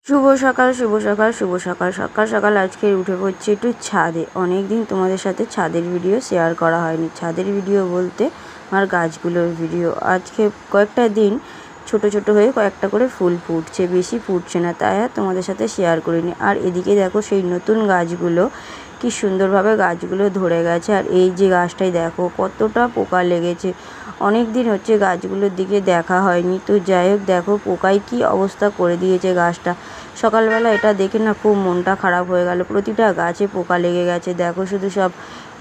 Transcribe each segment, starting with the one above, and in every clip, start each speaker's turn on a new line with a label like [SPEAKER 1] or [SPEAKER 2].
[SPEAKER 1] শুভ সকাল, শুভ সকাল, শুভ সকাল। সকাল সকাল আজকে উঠে পড়ছি একটু ছাদে। অনেক দিন তোমাদের সাথে ছাদের ভিডিও শেয়ার করা হয়নি। ছাদের ভিডিও বলতে আমার গাছগুলোর ভিডিও। আজকে কয়েকটা দিন ছোট ছোট হয়ে কয়েকটা করে ফুল ফুটছে, বেশি ফুটছে না, তাই আর তোমাদের সাথে শেয়ার করিনি। আর এদিকে দেখো সেই নতুন গাছগুলো কি সুন্দরভাবে গাছগুলো ধরে গেছে। আর এই যে গাছটাই দেখো কতটা পোকা লেগেছে। অনেক দিন হচ্ছে গাছগুলোর দিকে দেখা হয়নি। তো যাই হোক, দেখো পোকায় কি অবস্থা করে দিয়েছে গাছটা। সকালবেলা এটা দেখে না খুব মনটা খারাপ হয়ে গেল। প্রতিটা গাছে পোকা লেগে গেছে। দেখো শুধু সব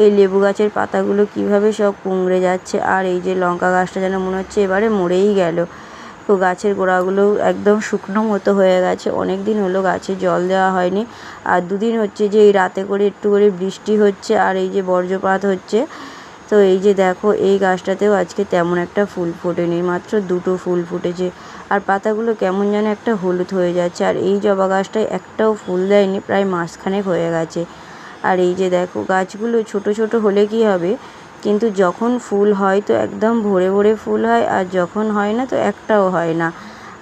[SPEAKER 1] এই লেবু গাছের পাতাগুলো কিভাবে সব কুঁকড়ে যাচ্ছে। আর এই যে লঙ্কা গাছটা যেন মনে হচ্ছে এবারে মরেই গেল। তো গাছের গোড়াগুলো একদম শুকনো মতো হয়ে গেছে। অনেক দিন হলো গাছে জল দেওয়া হয়নি। আর দুদিন হচ্ছে যে এই রাতে করে একটু করে বৃষ্টি হচ্ছে আর এই যে বজ্রপাত হচ্ছে। তো এই যে দেখো এই গাছটাতেও আজকে তেমন একটা ফুল ফোটেনি, মাত্র দুটো ফুল ফুটেছে। আর পাতাগুলো কেমন যেন একটা হলুদ হয়ে যাচ্ছে। আর এই জবা গাছটায় একটাও ফুল দেয়নি, প্রায় মাসখানেক হয়ে গেছে। আর এই যে দেখো গাছগুলো ছোট ছোট হলে কি হবে, কিন্তু যখন ফুল হয় তো একদম ভরে ভরে ফুল হয়, আর যখন হয় না তো একটাও হয় না।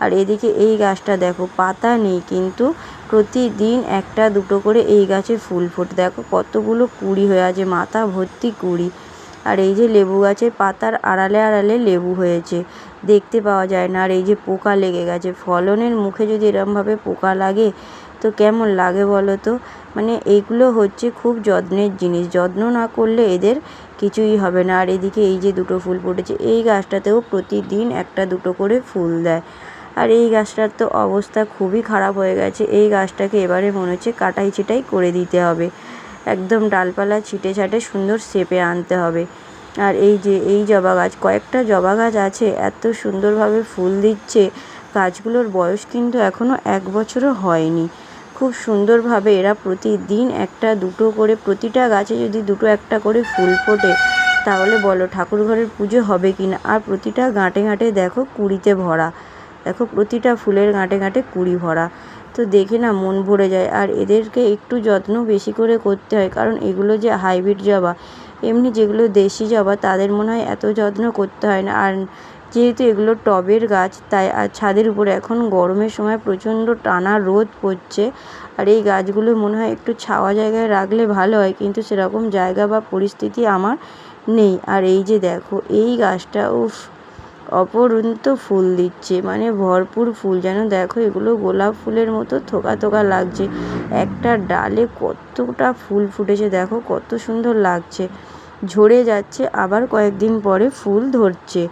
[SPEAKER 1] আর এদিকে এই গাছটা দেখো পাতা নেই, কিন্তু প্রতিদিন একটা দুটো করে এই গাছে ফুল ফোটে। দেখো কতগুলো কুঁড়ি হয়ে আছে, মাথা ভর্তি কুঁড়ি। আর এই যে লেবু গাছের পাতার আড়ালে আড়ালে লেবু হয়েছে, দেখতে পাওয়া যায় না। আর এই যে পোকা লেগে গেছে, ফলনের মুখে যদি এরমভাবে পোকা লাগে তো কেমন লাগে বলো তো। মানে এইগুলো হচ্ছে খুব যত্নের জিনিস, যত্ন না করলে এদের কিছুই হবে না। আর এদিকে এই যে দুটো ফুল ফুটেছে, এই গাছটাতেও প্রতিদিন একটা দুটো করে ফুল দেয়। আর এই গাছটার তো অবস্থা খুবই খারাপ হয়ে গেছে। এই গাছটাকে এবারে মনে হচ্ছে কাটাই ছিটাই করে দিতে হবে, একদম ডালপালা ছিটে ছাটে সুন্দর শেপে আনতে হবে। আর এই যে এই জবা গাছ, কয়েকটা জবা গাছ আছে এত সুন্দরভাবে ফুল দিচ্ছে। গাছগুলোর বয়স কিন্তু এখনও 1 বছরও হয়নি। খুব সুন্দরভাবে এরা প্রতিদিন একটা দুটো করে, প্রতিটা গাছে যদি দুটো একটা করে ফুল ফোটে তাহলে বলো ঠাকুর ঘরের পুজো হবে কি না। আর প্রতিটা গাঁটে গাঁটে দেখো কুঁড়িতে ভরা, দেখো প্রতিটা ফুলের গাঁটে গাঁটে কুঁড়ি ভরা। তো দেখে না মন ভরে যায়। আর এদেরকে একটু যত্ন বেশি করে করতে হয়, কারণ এগুলো যে হাইব্রিড জবা, এমনি যেগুলো দেশি জবা তাদের মনে হয় এত যত্ন করতে হয় না। আর যেহেতু এগুলো টবের গাছ, তাই আর ছাদের উপরে এখন গরমের সময় প্রচণ্ড টানা রোদ পড়ছে। আর এই গাছগুলো মনে হয় একটু ছাওয়া জায়গায় রাখলে ভালো হয়, কিন্তু সেরকম জায়গা বা পরিস্থিতি আমার নেই। আর এই যে দেখো এই গাছটা, উফ, অপরন্ত ফুল দিচ্ছে, মানে ভরপুর ফুল। যেন দেখো এগুলো গোলাপ ফুলের মতো থোকা থোকা লাগছে। একটা ডালে কতটা ফুল ফুটেছে, দেখো কত সুন্দর লাগছে। ঝরে যাচ্ছে, আবার কয়েকদিন পরে ফুল ধরছে,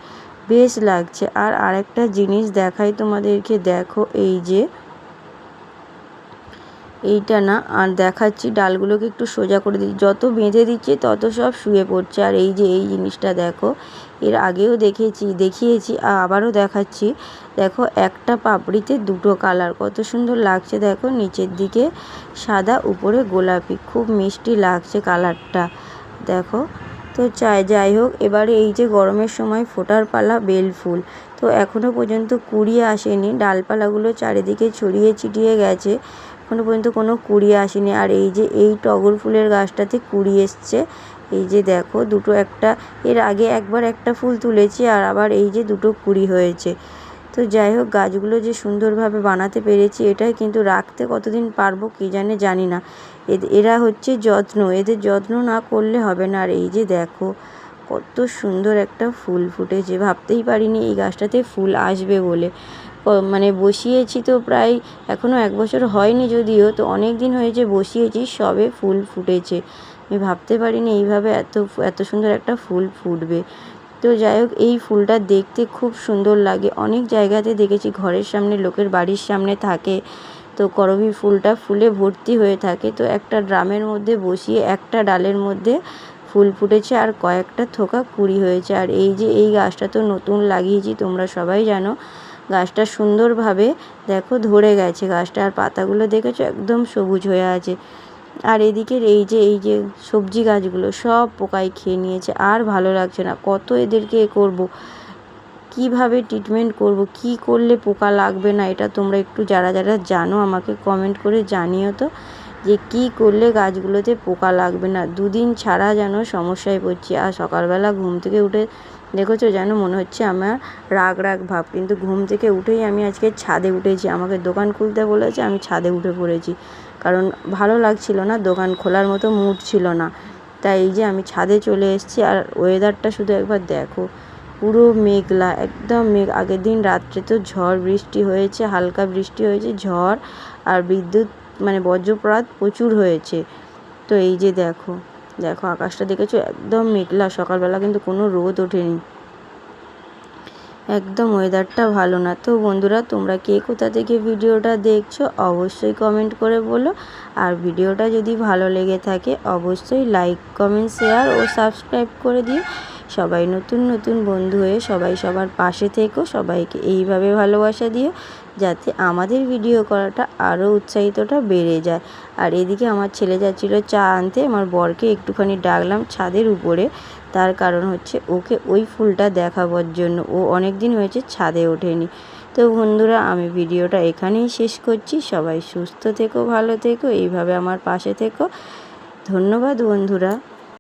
[SPEAKER 1] বেশ লাগছে। আর আরেকটা জিনিস দেখাই তোমাদেরকে, দেখো এই যে এইটা না আর দেখাচ্ছি, ডালগুলোকে একটু সোজা করে দিচ্ছি, যত বেঁধে দিচ্ছে তত সব শুয়ে পড়ছে। আর এই যে এই জিনিসটা দেখো, এর আগেও দেখিয়েছি আবারও দেখাচ্ছি। দেখো একটা পাপড়িতে দুটো কালার, কত সুন্দর লাগছে। দেখো নিচের দিকে সাদা, উপরে গোলাপি, খুব মিষ্টি লাগছে কালারটা, দেখো। তো যাই হোক, এবারে এই যে গরমের সময় ফোটার পালা বেল ফুল, তো এখনও পর্যন্ত কুড়ি আসেনি। ডালপালাগুলো চারিদিকে ছড়িয়ে ছিটিয়ে গেছে, এখনও পর্যন্ত কোনো কুড়ি আসেনি। আর এই যে এই টগর ফুলের গাছটাতে কুড়ি এসছে, এই যে দেখো দুটো, একটা এর আগে একবার একটা ফুল তুলেছি, আর আবার এই যে দুটো কুড়ি হয়েছে। তো যাই হোক, গাছগুলো যে সুন্দরভাবে বানাতে পেরেছি, এটাই, কিন্তু রাখতে কতদিন পারবো কি জানি না। এরা হচ্ছে যত্ন, এদের যত্ন না করলে হবে না। আর এই যে দেখো কত সুন্দর একটা ফুল ফুটেছে, ভাবতেই পারিনি এই গাছটাতে ফুল আসবে বলে। মানে বসিয়েছি তো প্রায় এখনও 1 বছর হয়নি যদিও, তো অনেক দিন হয়েছে বসিয়েছি, সবে ফুল ফুটেছে। আমি ভাবতে পারিনি এইভাবে এত সুন্দর একটা ফুল ফুটবে। তো যাই হোক, এই ফুলটা দেখতে খুব সুন্দর লাগে। অনেক জায়গাতে দেখেছি ঘরের সামনে, লোকের বাড়ির সামনে থাকে, তো করবী ফুলটা ফুলে ভর্তি হয়ে থাকে। তো একটা ড্রামের মধ্যে বসিয়ে একটা ডালের মধ্যে ফুল ফুটেছে আর কয়েকটা থোকা কুঁড়ি হয়েছে। আর এই যে এই গাছটা তো নতুন লাগিয়েছি, তোমরা সবাই জানো। গাছটা সুন্দরভাবে দেখো ধরে গেছে গাছটা, আর পাতাগুলো দেখেছো একদম সবুজ হয়ে আছে। আর এদিকের এই যে সবজি গাছগুলো সব পোকায় খেয়ে নিয়েছে, আর ভালো লাগছে না। কত এদেরকে করব, কিভাবে ট্রিটমেন্ট করব, কি করলে পোকা লাগবে না, এটা তোমরা একটু যারা যারা জানো আমাকে কমেন্ট করে জানিও তো, যে কি করলে গাছগুলোতে পোকা লাগবে না। 2 দিন ছাড়া যেন সমস্যায় পড়ছি। আর সকালবেলা ঘুম থেকে উঠে দেখেছো, যেন মনে হচ্ছে আমার রাগ রাগ ভাব, কিন্তু ঘুম থেকে উঠেই আমি আজকে ছাদে উঠেছি। আমাকে দোকান খুলতে বলেছে, আমি ছাদে উঠে পড়েছি, কারণ ভালো লাগছিল না, দোকান খোলার মতো মুড ছিল না। তাই এই যে আমি ছাদে চলে এসেছি। আর ওয়েদারটা শুধু একবার দেখো, পুরো মেঘলা, একদম মেঘ। আগের দিন রাত্রে তো ঝড় বৃষ্টি হয়েছে, হালকা বৃষ্টি হয়েছে, ঝড় আর বিদ্যুৎ মানে বজ্রপাত প্রচুর হয়েছে। তো এই যে দেখো দেখো আকাশটা দেখেছো, একদম মেঘলা। সকালবেলা কিন্তু কোনো রোদ ওঠেনি, একদম ওয়েদারটা ভালো না। তো বন্ধুরা, তোমরা কে কোথা থেকে ভিডিওটা দেখছো অবশ্যই কমেন্ট করে বলো। আর ভিডিওটা যদি ভালো লেগে থাকে অবশ্যই লাইক, কমেন্ট, শেয়ার ও সাবস্ক্রাইব করে দিও। সবাই নতুন নতুন বন্ধু হয়ে সবাই সবার পাশে থেকো, সবাইকে এইভাবে ভালোবাসা দিও, যাতে আমাদের ভিডিও করাটা আরও উৎসাহিতটা বেড়ে যায়। আর এদিকে আমার ছেলে যাচ্ছিলো চা আনতে, আমার বরকে একটুখানি ডাকলাম ছাদের উপরে। তার কারণ হচ্ছে ওকে ওই ফুলটা দেখাবার জন্য, ও অনেক দিন হয়েছে ছাদে ওঠেনি। তো বন্ধুরা, আমি ভিডিওটা এখানেই শেষ করছি। সবাই সুস্থ থেকো, ভালো থেকো, এইভাবে আমার পাশে থেকো। ধন্যবাদ বন্ধুরা।